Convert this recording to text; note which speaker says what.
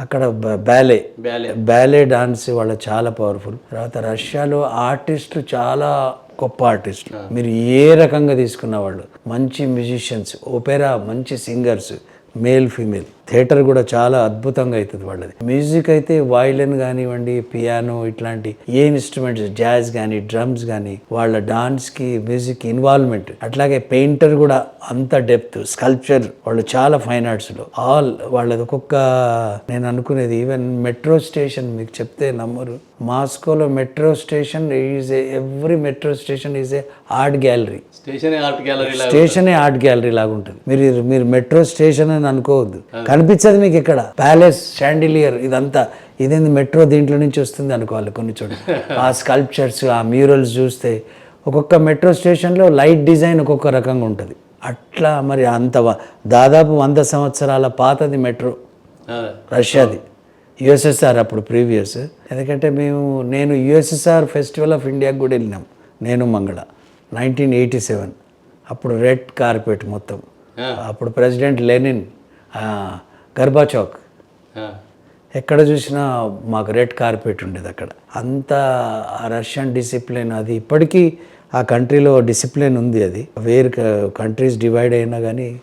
Speaker 1: అక్కడ ballet dance వాళ్ళు చాలా పవర్ఫుల్. తర్వాత రష్యాలో ఆర్టిస్టులు చాలా గొప్ప ఆర్టిస్టులు. మీరు ఏ రకంగా తీసుకున్న వాళ్ళు మంచి మ్యూజిషియన్స్, ఓపెరా మంచి సింగర్స్, మేల్ ఫీమేల్. థియేటర్ కూడా చాలా అద్భుతంగా అవుతుంది వాళ్ళది. మ్యూజిక్ అయితే వయలిన్ కానివ్వండి, పియానో, ఇట్లాంటి ఏ ఇన్స్ట్రుమెంట్స్, జాజ్ కానీ, డ్రమ్స్ కానీ, వాళ్ళ డాన్స్కి మ్యూజిక్ ఇన్వాల్వ్మెంట్. అట్లాగే పెయింటర్ కూడా అంత డెప్త్, స్కల్ప్చర్, వాళ్ళు చాలా ఫైన్ ఆర్ట్స్లో ఆల్ వాళ్ళది. ఒక్కొక్క నేను అనుకునేది ఈవెన్ మెట్రో స్టేషన్ మీకు చెప్తే నమ్మరు. మాస్కోలో metro station every metro station is a art gallery. స్టేషనే ఆర్ట్ గ్యాలరీ లాగా ఉంటుంది. మీరు మెట్రో స్టేషన్ అని అనుకోవద్దు, కనిపించదు మీకు ఇక్కడ. ప్యాలెస్, షాండిలియర్, ఇదంతా ఇదేంది మెట్రో దీంట్లో నుంచి వస్తుంది అనుకోవాలి కొన్ని చోట్ల. ఆ స్కల్ప్చర్స్, ఆ మ్యూరల్స్ చూస్తే ఒక్కొక్క మెట్రో స్టేషన్లో లైట్ డిజైన్ ఒక్కొక్క రకంగా ఉంటుంది. అట్లా మరి అంత దాదాపు 100 సంవత్సరాల పాతది మెట్రో రష్యాది. యుఎస్ఎస్ఆర్ అప్పుడు ప్రీవియస్. ఎందుకంటే నేను యుఎస్ఎస్ఆర్ ఫెస్టివల్ ఆఫ్ ఇండియాకి కూడా వెళ్ళినాం, నేను మంగళ 1987. అప్పుడు రెడ్ కార్పెట్ మొత్తం. అప్పుడు ప్రెసిడెంట్ లెనిన్, గర్బాచౌక్, ఎక్కడ చూసినా మాకు రెడ్ కార్పెట్ ఉండేది అక్కడ. అంతా రష్యన్ డిసిప్లిన్ అది ఇప్పటికీ ఆ కంట్రీలో డిసిప్లిన్ ఉంది. అది వేరు కంట్రీస్ డివైడ్ అయినా కానీ